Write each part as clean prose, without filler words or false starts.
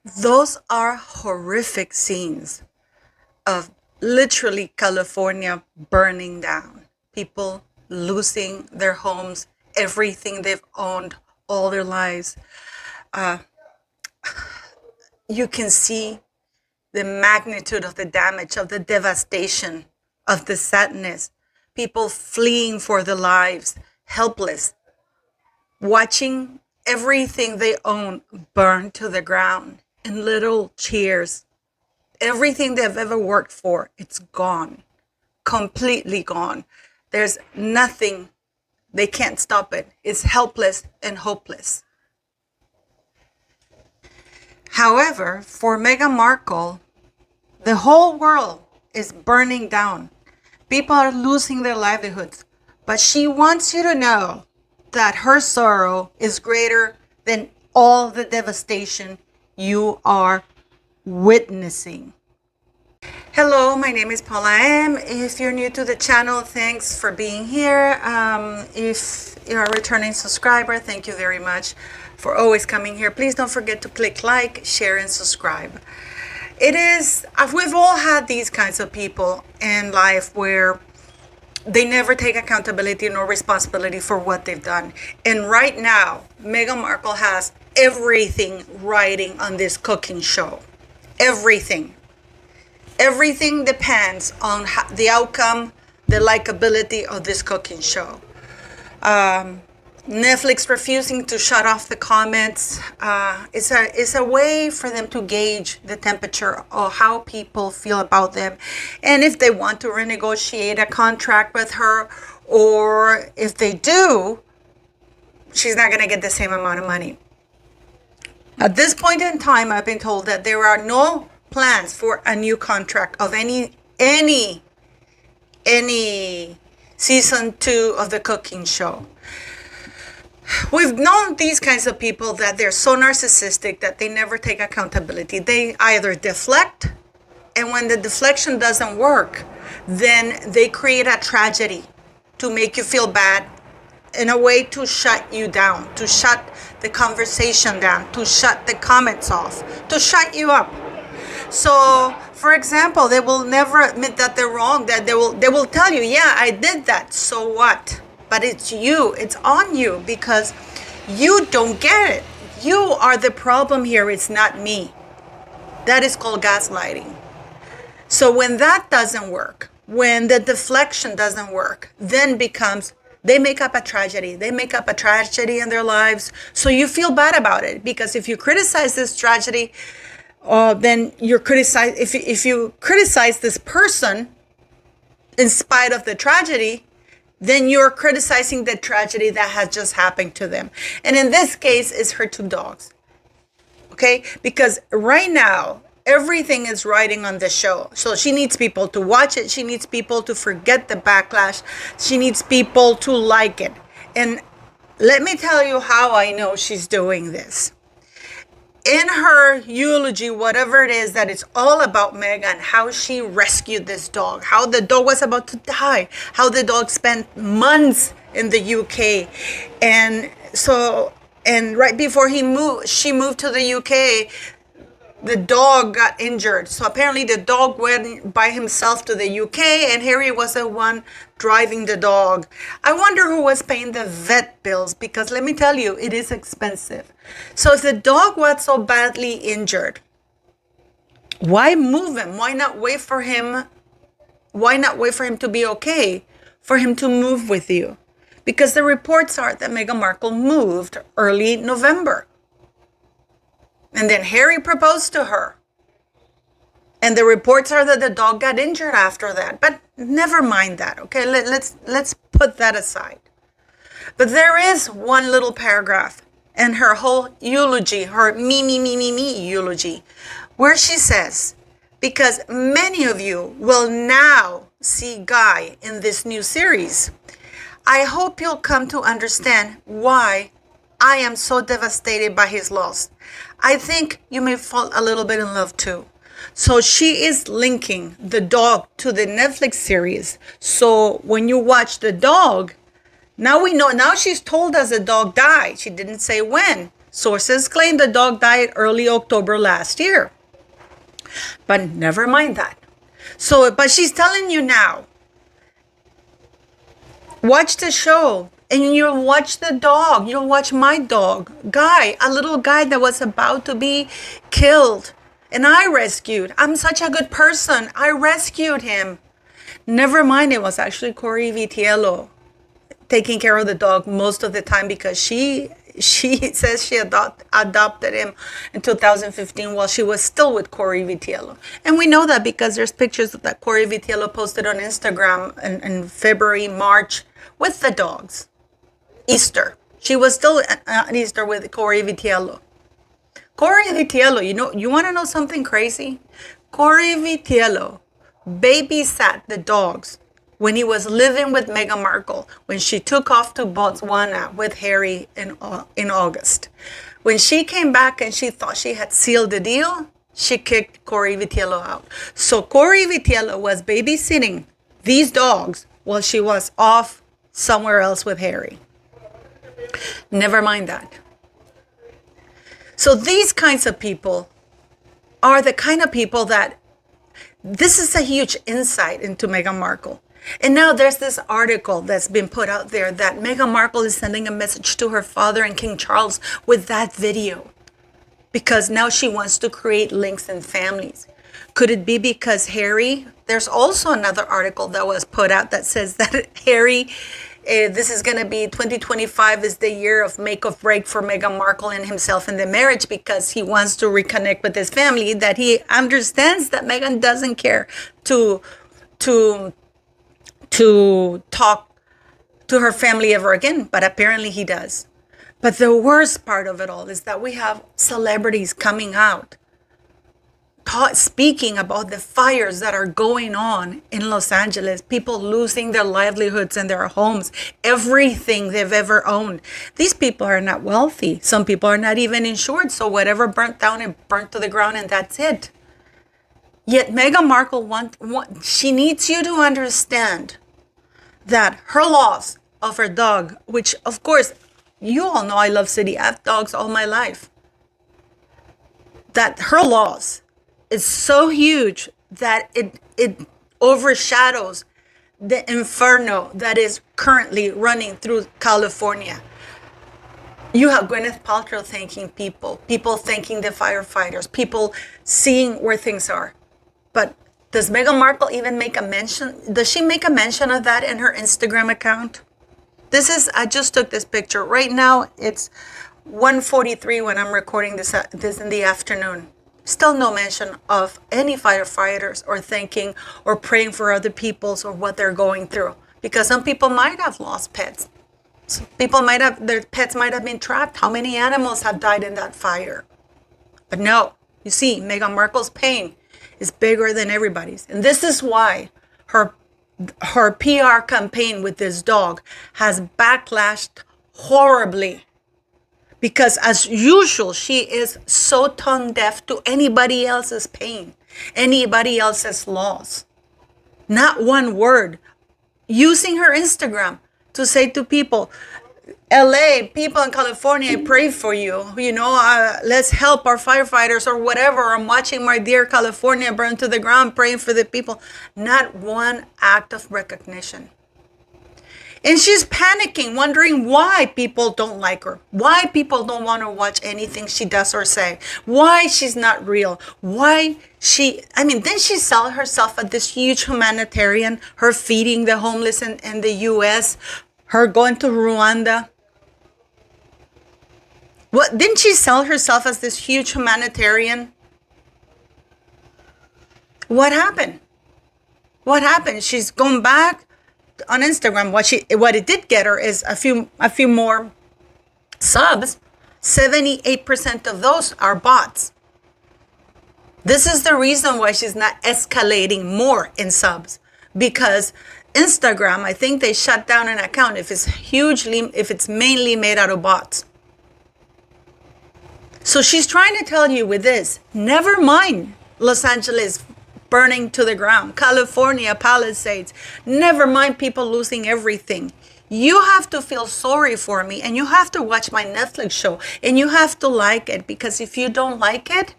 Those are horrific scenes of literally California burning down, people losing their homes, everything they've owned all their lives. Uh, you can see the magnitude of the damage, of the devastation, of the sadness, people fleeing for their lives, helpless, watching everything they own burn to the ground in little cheers. Everything they've ever worked for, it's gone, completely gone. There's nothing, they can't stop it. It's helpless and hopeless. However, for Meghan Markle, the whole world is burning down. People are losing their livelihoods. But she wants you to know that her sorrow is greater than all the devastation you are witnessing. Hello, my name is Paula M. If you're new to the channel, thanks for being here. If you're a returning subscriber, thank you very much for always coming here. Please don't forget to click like, share, and subscribe. We've all had these kinds of people in life where they never take accountability nor responsibility for what they've done. And right now, Meghan Markle has everything riding on this cooking show. Everything. Everything depends on the outcome, the likability of this cooking show. Netflix refusing to shut off the comments is a way for them to gauge the temperature of how people feel about them, and if they want to renegotiate a contract with her, or if they do, she's not going to get the same amount of money. At this point in time, I've been told that there are no plans for a new contract of any season 2 of the cooking show. We've known these kinds of people that they're so narcissistic that they never take accountability. They either deflect, and when the deflection doesn't work, then they create a tragedy to make you feel bad, in a way to shut you down, to shut the conversation down, to shut the comments off, to shut you up. So, for example, they will never admit that they're wrong, that they will tell you, yeah, I did that, so what? But it's you, it's on you, because you don't get it. You are the problem here, it's not me. That is called gaslighting. So when that doesn't work, when the deflection doesn't work, then they make up a tragedy. They make up a tragedy in their lives. So you feel bad about it, because if you criticize this tragedy, then you're criticized. If you criticize this person in spite of the tragedy, then you're criticizing the tragedy that has just happened to them. And in this case, it's her 2 dogs. Okay? Because right now, everything is riding on the show. So she needs people to watch it. She needs people to forget the backlash. She needs people to like it. And let me tell you how I know she's doing this. In her eulogy, whatever it is, that it's all about Meghan, how she rescued this dog, how the dog was about to die, how the dog spent months in the UK. And right before she moved to the UK, the dog got injured. So apparently the dog went by himself to the UK, and Harry was the one driving the dog. I wonder who was paying the vet bills, because let me tell you, it is expensive. So if the dog was so badly injured, why move him? Why not wait for him? Why not wait for him to be okay, for him to move with you? Because the reports are that Meghan Markle moved early November. And then Harry proposed to her. And the reports are that the dog got injured after that. But never mind that, okay? Let's put that aside. But there is one little paragraph in her whole eulogy, her me eulogy, where she says, because many of you will now see Guy in this new series, I hope you'll come to understand why I am so devastated by his loss. I think you may fall a little bit in love too. So she is linking the dog to the Netflix series. So when you watch the dog, now we know, now she's told us the dog died. She didn't say when. Sources claim the dog died early October last year. But never mind that. So, but she's telling you now, watch the show and you'll watch the dog. You'll watch my dog, Guy, a little guy that was about to be killed. And I rescued. I'm such a good person. I rescued him. Never mind, it was actually Corey Vitiello taking care of the dog most of the time because she says she adopted him in 2015 while she was still with Corey Vitiello. And we know that because there's pictures that Corey Vitiello posted on Instagram in February, March with the dogs. Easter. She was still at Easter with Corey Vitiello. Corey Vitiello, you want to know something crazy? Corey Vitiello babysat the dogs when he was living with Meghan Markle, when she took off to Botswana with Harry in August. When she came back and she thought she had sealed the deal, she kicked Corey Vitiello out. So Corey Vitiello was babysitting these dogs while she was off somewhere else with Harry. Never mind that. So these kinds of people are the kind of people that, this is a huge insight into Meghan Markle. And now there's this article that's been put out there that Meghan Markle is sending a message to her father and King Charles with that video, because now she wants to create links in families. Could it be because Harry, there's also another article that was put out that says that Harry, this is going to be 2025 is the year of make or break for Meghan Markle and himself in the marriage, because he wants to reconnect with his family, that he understands that Meghan doesn't care to talk to her family ever again, but apparently he does. But the worst part of it all is that we have celebrities coming out speaking about the fires that are going on in Los Angeles, people losing their livelihoods and their homes, everything they've ever owned. These people are not wealthy. Some people are not even insured. So whatever burnt down, it burnt to the ground and that's it. Yet Meghan Markle, she needs you to understand that her loss of her dog, which of course, you all know I love city. I have dogs all my life. That her loss is so huge that it overshadows the inferno that is currently running through California. You have Gwyneth Paltrow thanking people thanking the firefighters, people seeing where things are. But does Meghan Markle even make a mention? Does she make a mention of that in her Instagram account? I just took this picture. Right now, it's 1:43 when I'm recording this in the afternoon. Still no mention of any firefighters or thanking or praying for other people's or what they're going through. Because some people might have lost pets. Some people their pets might have been trapped. How many animals have died in that fire? But no, you see, Meghan Markle's pain is bigger than everybody's. And this is why her PR campaign with this dog has backlashed horribly. Because as usual, she is so tongue deaf to anybody else's pain, anybody else's loss. Not one word. Using her Instagram to say to people, LA, people in California, I pray for you. Let's help our firefighters or whatever. I'm watching my dear California burn to the ground, praying for the people. Not one act of recognition. And she's panicking, wondering why people don't like her, why people don't want to watch anything she does or say, why she's not real, didn't she sell herself as this huge humanitarian, her feeding the homeless in the U.S., her going to Rwanda? Didn't she sell herself as this huge humanitarian? What happened? She's gone back on Instagram. What it did get her is a few more subs. 78% of those are bots. This is the reason why she's not escalating more in subs, because Instagram, I think they shut down an account if it's mainly made out of bots. So she's trying to tell you with this, never mind Los Angeles burning to the ground, California Palisades, never mind people losing everything. You have to feel sorry for me, and you have to watch my Netflix show, and you have to like it, because if you don't like it,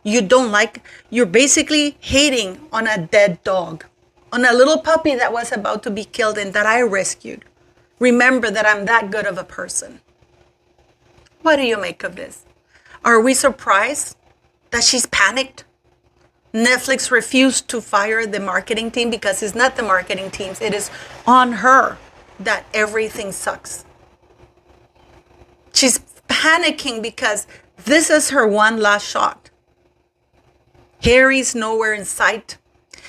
you're basically hating on a dead dog, on a little puppy that was about to be killed and that I rescued. Remember that I'm that good of a person. What do you make of this? Are we surprised that she's panicked? Netflix refused to fire the marketing team because it's not the marketing teams. It is on her that everything sucks. She's panicking because this is her one last shot. Harry's nowhere in sight.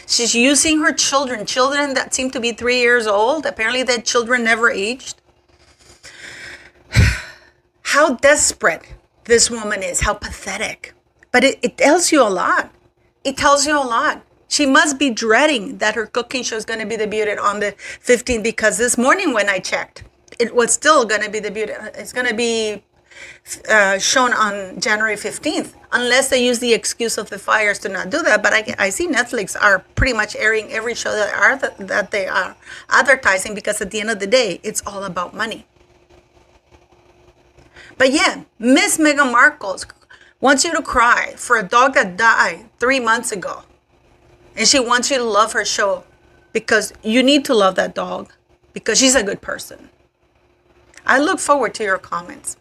She's using her children that seem to be 3 years old. Apparently the children never aged. How desperate this woman is, how pathetic. But it tells you a lot. It tells you a lot. She must be dreading that her cooking show is going to be debuted on the 15th, because this morning when I checked, it was still going to be debuted. It's going to be shown on January 15th, unless they use the excuse of the fires to not do that. But I see Netflix are pretty much airing every show that they are advertising, because at the end of the day, it's all about money. But yeah, Miss Meghan Markle wants you to cry for a dog that died 3 months ago. And she wants you to love her show, because you need to love that dog, because she's a good person. I look forward to your comments.